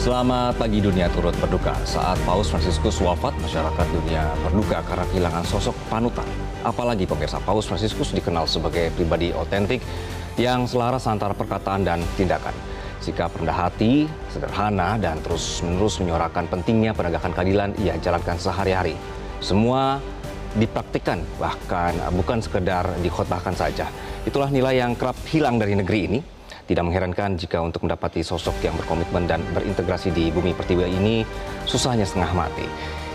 Selamat pagi. Dunia turut berduka saat Paus Fransiskus wafat. Masyarakat dunia berduka karena kehilangan sosok panutan. Apalagi pemirsa, Paus Fransiskus dikenal sebagai pribadi otentik yang selaras antara perkataan dan tindakan. Sikap rendah hati, sederhana, dan terus-menerus menyuarakan pentingnya penegakan keadilan ia jalankan sehari-hari. Semua dipraktikkan, bahkan bukan sekedar dikhotbahkan saja. Itulah nilai yang kerap hilang dari negeri ini. Tidak mengherankan jika untuk mendapati sosok yang berkomitmen dan berintegrasi di bumi pertiwi ini susahnya setengah mati.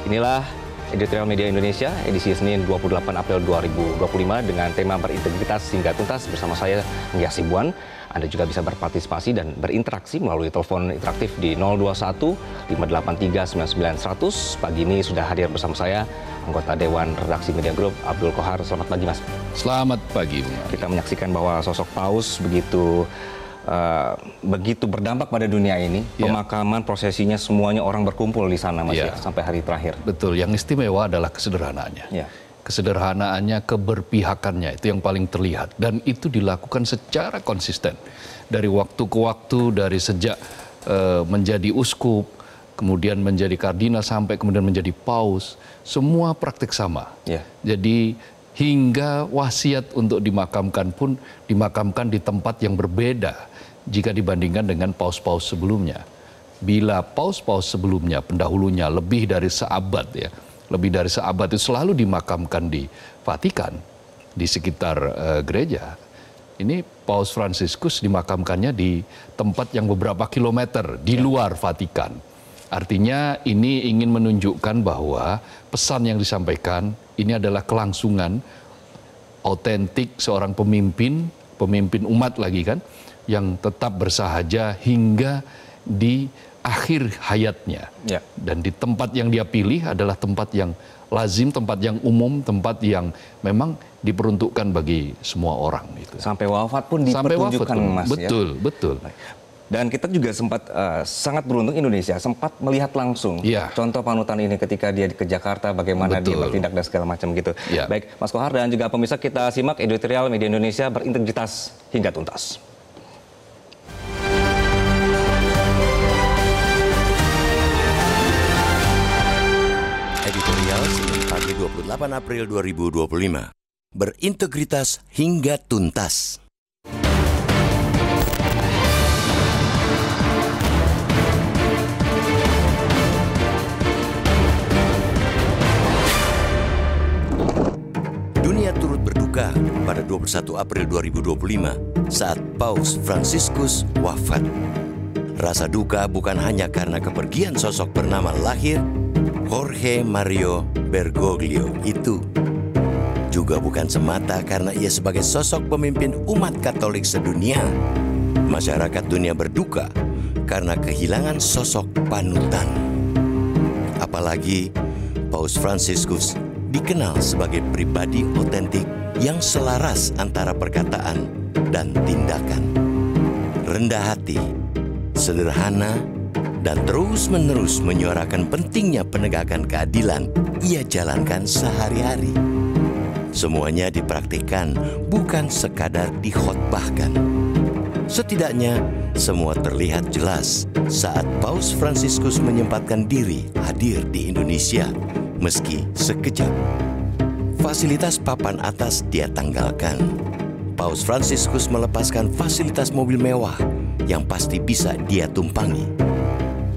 Inilah Editorial Media Indonesia edisi Senin 28 April 2025 dengan tema berintegritas hingga tuntas bersama saya, Ngya Sibuan. Anda juga bisa berpartisipasi dan berinteraksi melalui telepon interaktif di 021 583 99 100. Pagi ini sudah hadir bersama saya anggota Dewan Redaksi Media Group Abdul Kohar. Selamat pagi, Mas. Selamat pagi, Bung. Kita menyaksikan bahwa sosok Paus begitu berdampak pada dunia ini. Pemakaman, prosesinya, semuanya orang berkumpul di sana, Mas, sampai hari terakhir. Betul, yang istimewa adalah kesederhanaannya. Kesederhanaannya, keberpihakannya, itu yang paling terlihat. Dan itu dilakukan secara konsisten. Dari waktu ke waktu, dari sejak menjadi uskup, kemudian menjadi kardinal, sampai kemudian menjadi paus. Semua praktik sama. Jadi hingga wasiat untuk dimakamkan pun dimakamkan di tempat yang berbeda jika dibandingkan dengan paus-paus sebelumnya. Bila paus-paus sebelumnya, pendahulunya lebih dari seabad itu selalu dimakamkan di Vatikan, di sekitar gereja. Ini Paus Fransiskus dimakamkannya di tempat yang beberapa kilometer di luar Vatikan. Artinya ini ingin menunjukkan bahwa pesan yang disampaikan ini adalah kelangsungan otentik seorang pemimpin umat lagi kan, yang tetap bersahaja hingga di akhir hayatnya. Dan di tempat yang dia pilih adalah tempat yang lazim, tempat yang umum, tempat yang memang diperuntukkan bagi semua orang. Sampai wafat pun dipertunjukkan, Mas. Betul. Dan kita juga sempat sangat beruntung, Indonesia sempat melihat langsung contoh panutan ini ketika dia ke Jakarta, bagaimana dia bertindak dan segala macam gitu. Baik, Mas Kohar dan juga pemirsa, kita simak Editorial Media Indonesia berintegritas hingga tuntas. Editorial Senin pagi 28 April 2025. Berintegritas hingga tuntas. Dunia turut berduka pada 21 April 2025 saat Paus Fransiskus wafat. Rasa duka bukan hanya karena kepergian sosok bernama lahir Jorge Mario Bergoglio itu. Juga bukan semata karena ia sebagai sosok pemimpin umat Katolik sedunia. Masyarakat dunia berduka karena kehilangan sosok panutan. Apalagi Paus Fransiskus dikenal sebagai pribadi otentik yang selaras antara perkataan dan tindakan. Rendah hati, sederhana, dan terus-menerus menyuarakan pentingnya penegakan keadilan ia jalankan sehari-hari. Semuanya dipraktikkan, bukan sekadar dikhotbahkan. Setidaknya, semua terlihat jelas saat Paus Fransiskus menyempatkan diri hadir di Indonesia, meski sekejap. Fasilitas papan atas dia tanggalkan. Paus Fransiskus melepaskan fasilitas mobil mewah yang pasti bisa dia tumpangi.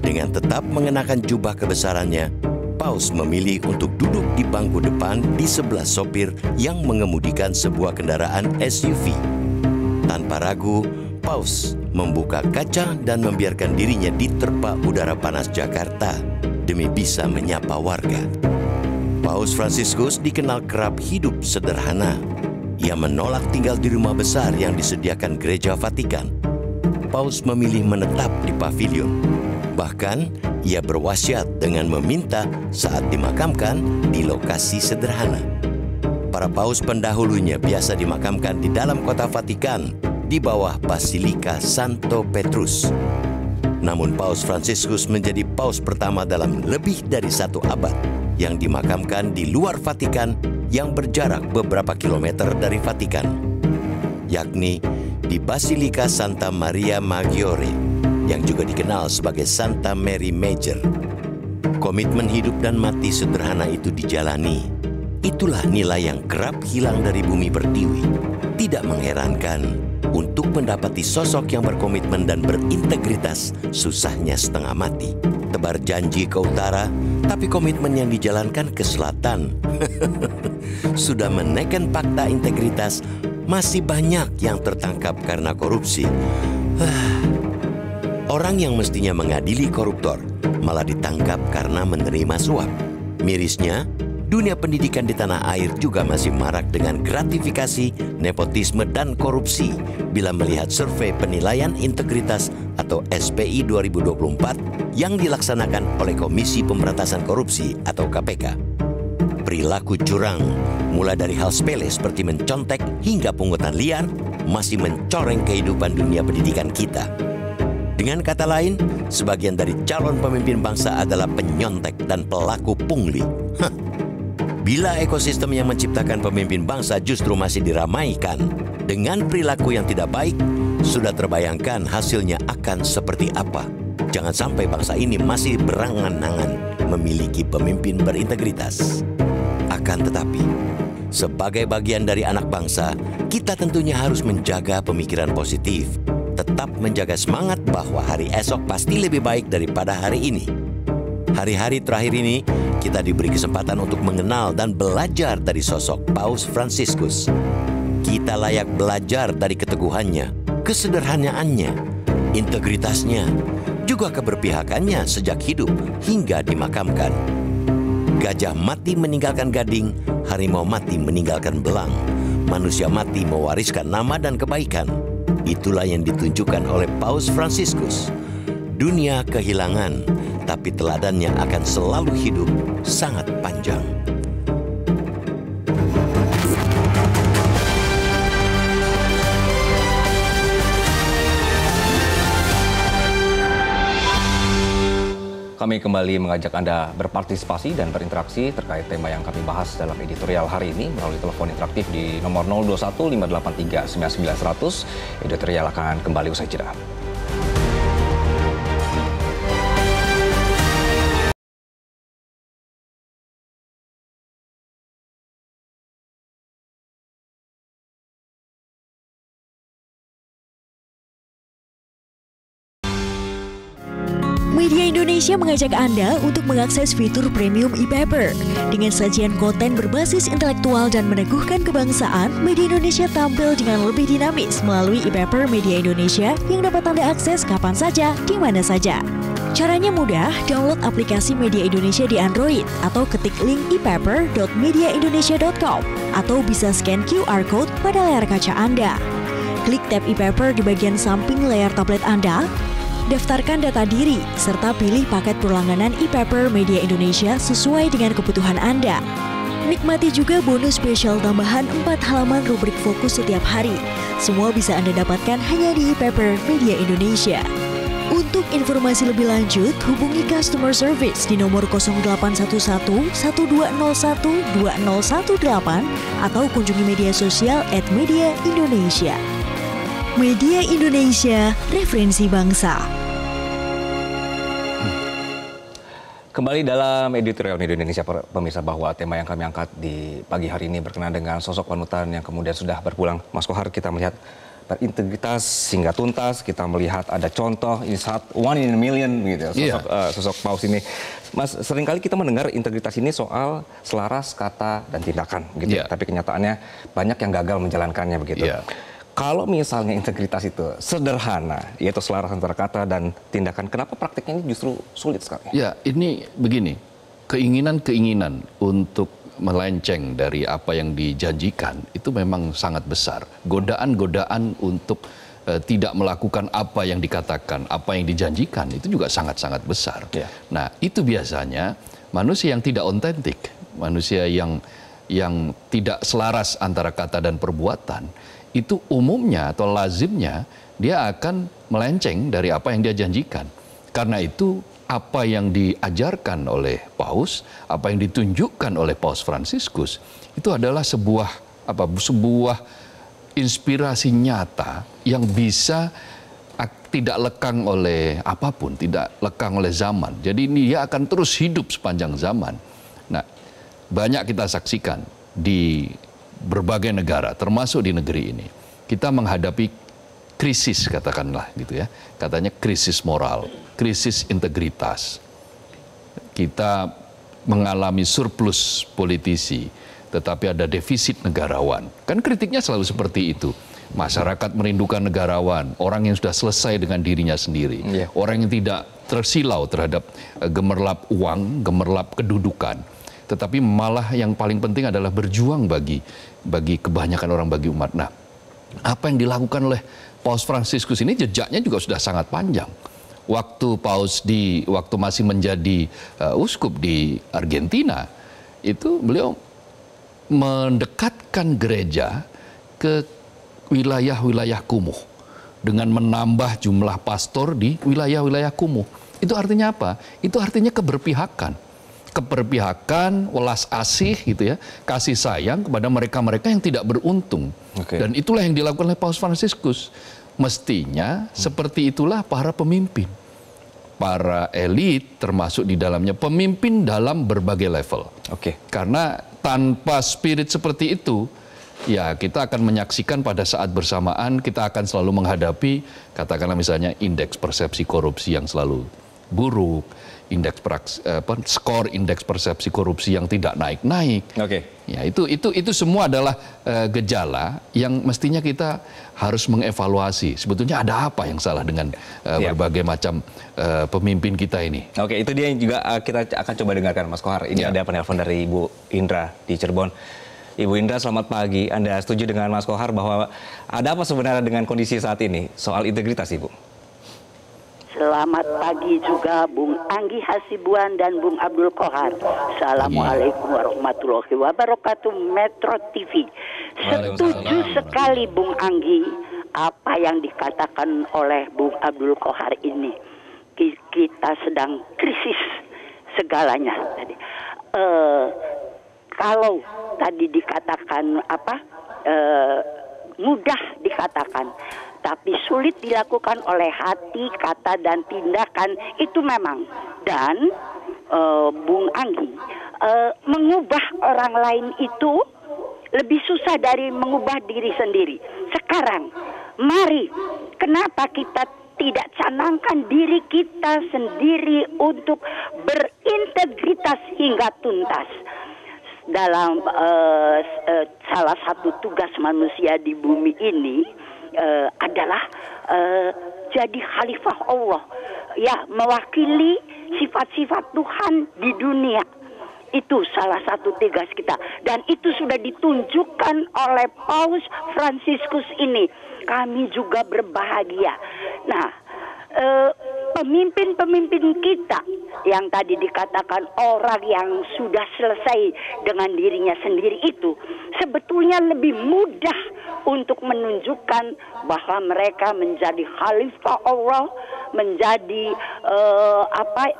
Dengan tetap mengenakan jubah kebesarannya, Paus memilih untuk duduk di bangku depan di sebelah sopir yang mengemudikan sebuah kendaraan SUV. Tanpa ragu, Paus membuka kaca dan membiarkan dirinya diterpa udara panas Jakarta demi bisa menyapa warga. Paus Fransiskus dikenal kerap hidup sederhana. Ia menolak tinggal di rumah besar yang disediakan Gereja Vatikan. Paus memilih menetap di pavilion. Bahkan, ia berwasiat dengan meminta saat dimakamkan di lokasi sederhana. Para paus pendahulunya biasa dimakamkan di dalam kota Vatikan, di bawah Basilika Santo Petrus. Namun Paus Fransiskus menjadi paus pertama dalam lebih dari 1 abad yang dimakamkan di luar Vatikan yang berjarak beberapa kilometer dari Vatikan, yakni di Basilika Santa Maria Maggiore yang juga dikenal sebagai Santa Mary Major. Komitmen hidup dan mati sederhana itu dijalani. Itulah nilai yang kerap hilang dari bumi pertiwi. Tidak mengherankan, untuk mendapati sosok yang berkomitmen dan berintegritas, susahnya setengah mati. Tebar janji ke utara, tapi komitmen yang dijalankan ke selatan. Sudah menekan fakta integritas, masih banyak yang tertangkap karena korupsi. Orang yang mestinya mengadili koruptor malah ditangkap karena menerima suap. Mirisnya, dunia pendidikan di tanah air juga masih marak dengan gratifikasi, nepotisme, dan korupsi bila melihat survei penilaian integritas atau SPI 2024 yang dilaksanakan oleh Komisi Pemberantasan Korupsi atau KPK. Perilaku curang, mulai dari hal sepele seperti mencontek hingga pungutan liar, masih mencoreng kehidupan dunia pendidikan kita. Dengan kata lain, sebagian dari calon pemimpin bangsa adalah penyontek dan pelaku pungli. Bila ekosistem yang menciptakan pemimpin bangsa justru masih diramaikan dengan perilaku yang tidak baik, sudah terbayangkan hasilnya akan seperti apa. Jangan sampai bangsa ini masih berangan-angan memiliki pemimpin berintegritas. Akan tetapi, sebagai bagian dari anak bangsa, kita tentunya harus menjaga pemikiran positif. Tetap menjaga semangat bahwa hari esok pasti lebih baik daripada hari ini. Hari-hari terakhir ini, kita diberi kesempatan untuk mengenal dan belajar dari sosok Paus Fransiskus. Kita layak belajar dari keteguhannya, kesederhanaannya, integritasnya, juga keberpihakannya sejak hidup hingga dimakamkan. Gajah mati meninggalkan gading, harimau mati meninggalkan belang, manusia mati mewariskan nama dan kebaikan. Itulah yang ditunjukkan oleh Paus Fransiskus. Dunia kehilangan, tapi teladannya akan selalu hidup sangat panjang. Kami kembali mengajak Anda berpartisipasi dan berinteraksi terkait tema yang kami bahas dalam editorial hari ini melalui telepon interaktif di nomor 021 583 9900. Editorial akan kembali usai jeda. Media Indonesia mengajak Anda untuk mengakses fitur premium e-paper. Dengan sajian konten berbasis intelektual dan meneguhkan kebangsaan, Media Indonesia tampil dengan lebih dinamis melalui e-paper Media Indonesia yang dapat Anda akses kapan saja, di mana saja. Caranya mudah, download aplikasi Media Indonesia di Android atau ketik link e-paper.mediaindonesia.com atau bisa scan QR Code pada layar kaca Anda. Klik tab e-paper di bagian samping layar tablet Anda, daftarkan data diri, serta pilih paket berlangganan e-paper Media Indonesia sesuai dengan kebutuhan Anda. Nikmati juga bonus spesial tambahan 4 halaman rubrik fokus setiap hari. Semua bisa Anda dapatkan hanya di e-paper Media Indonesia. Untuk informasi lebih lanjut, hubungi customer service di nomor 0811 1201 2018 atau kunjungi media sosial @mediaindonesia. Media Indonesia, referensi bangsa. Kembali dalam editorial Media Indonesia, pemirsa, bahwa tema yang kami angkat di pagi hari ini berkenaan dengan sosok panutan yang kemudian sudah berpulang. Mas Kohar, kita melihat berintegritas hingga tuntas, kita melihat ada contoh, ini one in a million gitu, sosok Paus ini. Mas, seringkali kita mendengar integritas ini soal selaras kata dan tindakan gitu, tapi kenyataannya banyak yang gagal menjalankannya begitu. Kalau misalnya integritas itu sederhana, yaitu selaras antara kata dan tindakan, kenapa praktiknya ini justru sulit sekali? Ya, ini begini, keinginan-keinginan untuk melenceng dari apa yang dijanjikan itu memang sangat besar. Godaan-godaan untuk tidak melakukan apa yang dikatakan, apa yang dijanjikan itu juga sangat-sangat besar. Nah, itu biasanya manusia yang tidak otentik, manusia yang tidak selaras antara kata dan perbuatan, itu umumnya atau lazimnya dia akan melenceng dari apa yang dia janjikan. Karena itu apa yang diajarkan oleh Paus, apa yang ditunjukkan oleh Paus Fransiskus itu adalah sebuah inspirasi nyata yang bisa tidak lekang oleh apapun, tidak lekang oleh zaman. Jadi dia akan terus hidup sepanjang zaman. Nah, banyak kita saksikan di berbagai negara, termasuk di negeri ini. Kita menghadapi krisis, katakanlah gitu ya. Katanya krisis moral, krisis integritas. Kita mengalami surplus politisi, tetapi ada defisit negarawan. Kan kritiknya selalu seperti itu. Masyarakat merindukan negarawan, orang yang sudah selesai dengan dirinya sendiri, orang yang tidak tersilau terhadap gemerlap uang, gemerlap kedudukan, tetapi malah yang paling penting adalah berjuang bagi kebanyakan orang, bagi umat. Nah, apa yang dilakukan oleh Paus Fransiskus ini jejaknya juga sudah sangat panjang. Waktu waktu masih menjadi uskup di Argentina, itu beliau mendekatkan gereja ke wilayah-wilayah kumuh dengan menambah jumlah pastor di wilayah-wilayah kumuh. Itu artinya apa? Itu artinya keberpihakan. Keberpihakan, welas asih gitu ya, kasih sayang kepada mereka-mereka yang tidak beruntung. Dan itulah yang dilakukan oleh Paus Fransiskus. Mestinya seperti itulah para pemimpin. Para elit termasuk di dalamnya pemimpin dalam berbagai level. Karena tanpa spirit seperti itu, ya kita akan menyaksikan pada saat bersamaan kita akan selalu menghadapi katakanlah misalnya indeks persepsi korupsi yang selalu buruk, skor indeks persepsi korupsi yang tidak naik-naik. Ya itu semua adalah gejala yang mestinya kita harus mengevaluasi. Sebetulnya ada apa yang salah dengan berbagai macam pemimpin kita ini? Itu dia yang juga kita akan coba dengarkan, Mas Kohar. Ini ada penelpon dari Ibu Indra di Cirebon. Ibu Indra, selamat pagi. Anda setuju dengan Mas Kohar bahwa ada apa sebenarnya dengan kondisi saat ini soal integritas, Ibu? Selamat pagi juga Bung Anggi Hasibuan dan Bung Abdul Kohar. Assalamualaikum warahmatullahi wabarakatuh, Metro TV. Setuju sekali Bung Anggi apa yang dikatakan oleh Bung Abdul Kohar ini. Kita sedang krisis segalanya. Kalau tadi dikatakan mudah dikatakan, tapi sulit dilakukan oleh hati, kata, dan tindakan, itu memang. Dan Bung Anggi, mengubah orang lain itu lebih susah dari mengubah diri sendiri. Sekarang, mari, kenapa kita tidak canangkan diri kita sendiri untuk berintegritas hingga tuntas? Dalam salah satu tugas manusia di bumi ini adalah jadi khalifah Allah, ya, mewakili sifat-sifat Tuhan di dunia. Itu salah satu tugas kita, dan itu sudah ditunjukkan oleh Paus Fransiskus ini. Kami juga berbahagia. Nah, pemimpin-pemimpin kita yang tadi dikatakan orang yang sudah selesai dengan dirinya sendiri itu sebetulnya lebih mudah untuk menunjukkan bahwa mereka menjadi khalifah Allah, menjadi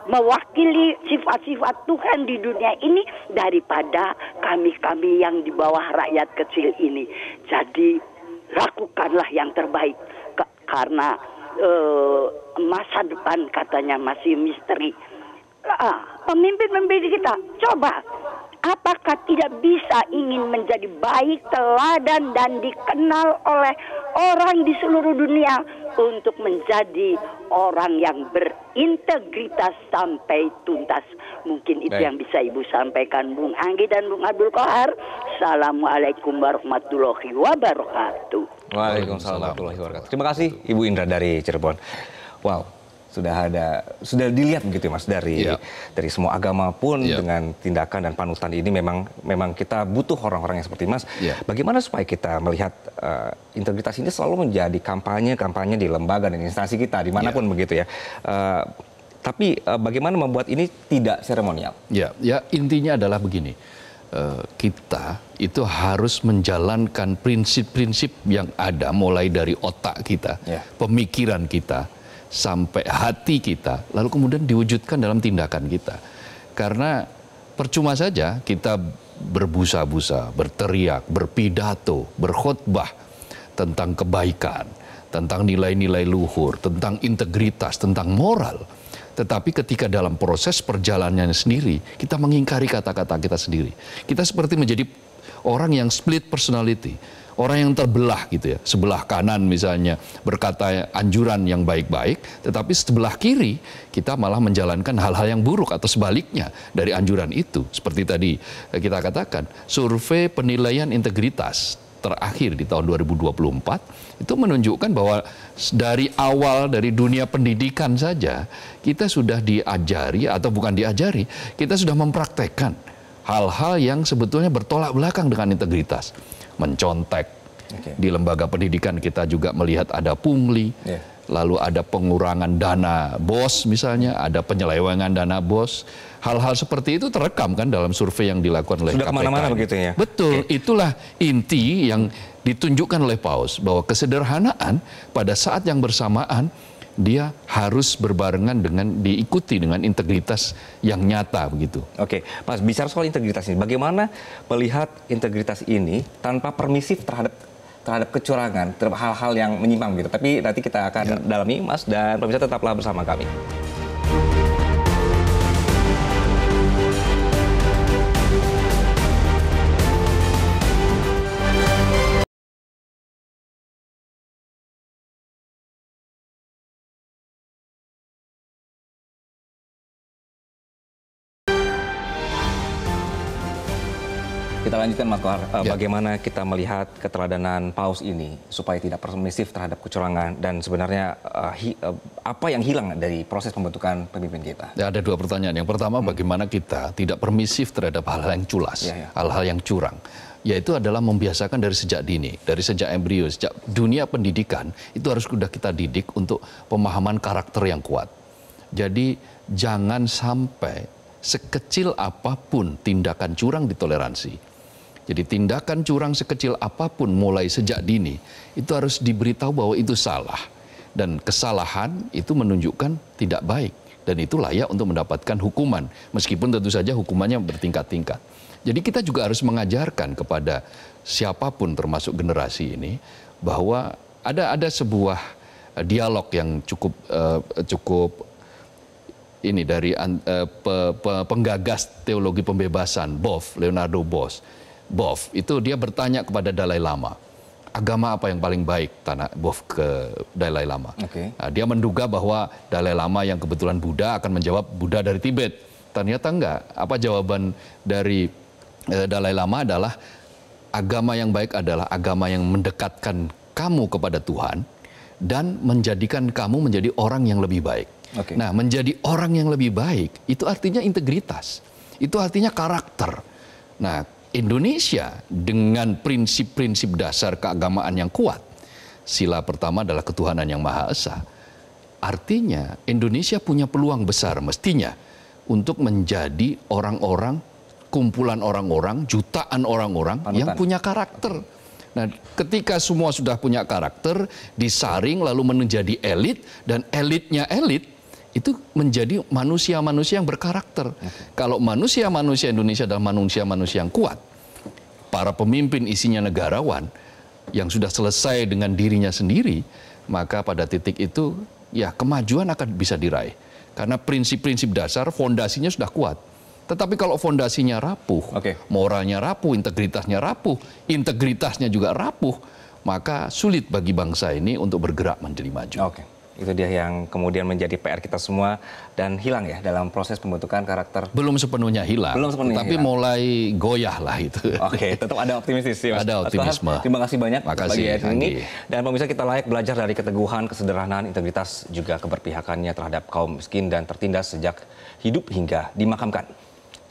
mewakili sifat-sifat Tuhan di dunia ini daripada kami-kami yang di bawah rakyat kecil ini. Jadi lakukanlah yang terbaik karena masa depan katanya masih misteri. Pemimpin-pemimpin kita, coba apakah tidak bisa ingin menjadi baik, teladan, dan dikenal oleh orang di seluruh dunia untuk menjadi orang yang berintegritas sampai tuntas. Mungkin itu yang bisa Ibu sampaikan, Bung Anggi dan Bung Abdul Kohar. Assalamualaikum warahmatullahi wabarakatuh. Waalaikumsalam warahmatullahi wabarakatuh. Terima kasih Ibu Indra dari Cirebon. Wow, sudah dilihat begitu ya Mas, dari semua agama pun dengan tindakan dan panutan ini memang kita butuh orang-orang yang seperti Mas. Bagaimana supaya kita melihat integritas ini selalu menjadi kampanye di lembaga dan instansi kita dimanapun begitu ya. Tapi bagaimana membuat ini tidak seremonial? Ya intinya adalah begini. Kita itu harus menjalankan prinsip-prinsip yang ada mulai dari otak kita, pemikiran kita, sampai hati kita, lalu kemudian diwujudkan dalam tindakan kita. Karena percuma saja kita berbusa-busa, berteriak, berpidato, berkhotbah tentang kebaikan, tentang nilai-nilai luhur, tentang integritas, tentang moral. Tetapi ketika dalam proses perjalanannya sendiri, kita mengingkari kata-kata kita sendiri. Kita seperti menjadi orang yang split personality, orang yang terbelah gitu ya. Sebelah kanan misalnya berkata anjuran yang baik-baik, tetapi sebelah kiri kita malah menjalankan hal-hal yang buruk atau sebaliknya dari anjuran itu. Seperti tadi kita katakan, survei penilaian integritas terakhir di tahun 2024 itu menunjukkan bahwa dari awal dari dunia pendidikan saja kita sudah diajari atau bukan diajari, kita sudah mempraktekkan hal-hal yang sebetulnya bertolak belakang dengan integritas. Mencontek, di lembaga pendidikan kita juga melihat ada pungli, lalu ada pengurangan dana BOS misalnya, ada penyelewengan dana BOS. Hal-hal seperti itu terekam kan dalam survei yang dilakukan oleh KPK. Sudah kemana-mana begitu ya? Betul, itulah inti yang ditunjukkan oleh Paus, bahwa kesederhanaan pada saat yang bersamaan dia harus berbarengan dengan diikuti dengan integritas yang nyata begitu. Oke, Mas, bicara soal integritas ini, bagaimana melihat integritas ini tanpa permisif terhadap kecurangan, terhadap hal-hal yang menyimpang gitu. Tapi nanti kita akan dalami, Mas, dan pemirsa tetaplah bersama kami. Kita lanjutkan, Mas Kohar, bagaimana kita melihat keteladanan Paus ini supaya tidak permisif terhadap kecurangan, dan sebenarnya apa yang hilang dari proses pembentukan pemimpin kita? Ya, ada dua pertanyaan. Yang pertama, bagaimana kita tidak permisif terhadap hal-hal yang culas, hal-hal yang curang. Yaitu adalah membiasakan dari sejak dini, dari sejak embrio, sejak dunia pendidikan, itu harus sudah kita didik untuk pemahaman karakter yang kuat. Jadi jangan sampai sekecil apapun tindakan curang ditoleransi. Jadi tindakan curang sekecil apapun mulai sejak dini itu harus diberitahu bahwa itu salah. Dan kesalahan itu menunjukkan tidak baik. Dan itu layak untuk mendapatkan hukuman. Meskipun tentu saja hukumannya bertingkat-tingkat. Jadi kita juga harus mengajarkan kepada siapapun termasuk generasi ini bahwa ada sebuah dialog yang cukup ini dari penggagas teologi pembebasan Leonardo Boff itu dia bertanya kepada Dalai Lama, agama apa yang paling baik, Boff ke Dalai Lama. Nah, dia menduga bahwa Dalai Lama yang kebetulan Buddha akan menjawab Buddha dari Tibet. Ternyata enggak. Apa jawaban dari Dalai Lama adalah agama yang baik adalah agama yang mendekatkan kamu kepada Tuhan dan menjadikan kamu menjadi orang yang lebih baik. Nah, menjadi orang yang lebih baik itu artinya integritas. Itu artinya karakter. Nah, Indonesia dengan prinsip-prinsip dasar keagamaan yang kuat. Sila pertama adalah ketuhanan yang Maha Esa. Artinya Indonesia punya peluang besar mestinya untuk menjadi orang-orang, kumpulan orang-orang, jutaan orang-orang yang punya karakter. Nah, ketika semua sudah punya karakter, disaring lalu menjadi elit, dan elitnya elit, itu menjadi manusia-manusia yang berkarakter. Kalau manusia-manusia Indonesia adalah manusia-manusia yang kuat, para pemimpin isinya negarawan yang sudah selesai dengan dirinya sendiri, maka pada titik itu ya kemajuan akan bisa diraih. Karena prinsip-prinsip dasar fondasinya sudah kuat. Tetapi kalau fondasinya rapuh, moralnya rapuh, integritasnya juga rapuh, maka sulit bagi bangsa ini untuk bergerak menjadi maju. Itu dia yang kemudian menjadi PR kita semua dan hilang ya dalam proses pembentukan karakter. Belum sepenuhnya hilang, tapi mulai goyah lah itu. Tetap ada optimistis sih, Mas. Ada optimisme. Terima kasih banyak bagi ini. Dan pemirsa, kita layak belajar dari keteguhan, kesederhanaan, integritas, juga keberpihakannya terhadap kaum miskin dan tertindas sejak hidup hingga dimakamkan.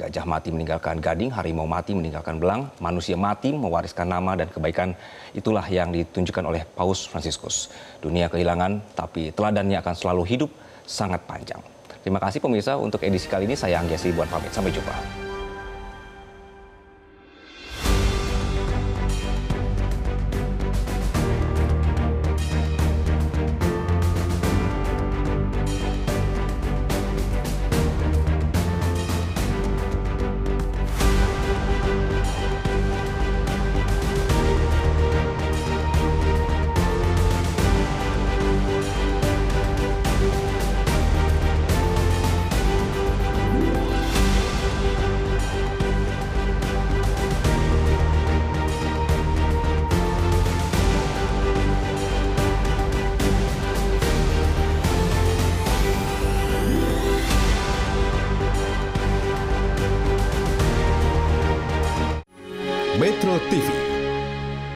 Gajah mati meninggalkan gading, harimau mati meninggalkan belang, manusia mati mewariskan nama dan kebaikan. Itulah yang ditunjukkan oleh Paus Fransiskus. Dunia kehilangan, tapi teladannya akan selalu hidup sangat panjang. Terima kasih pemirsa, untuk edisi kali ini saya Anggi Asri buat pamit. Sampai jumpa. Metro TV.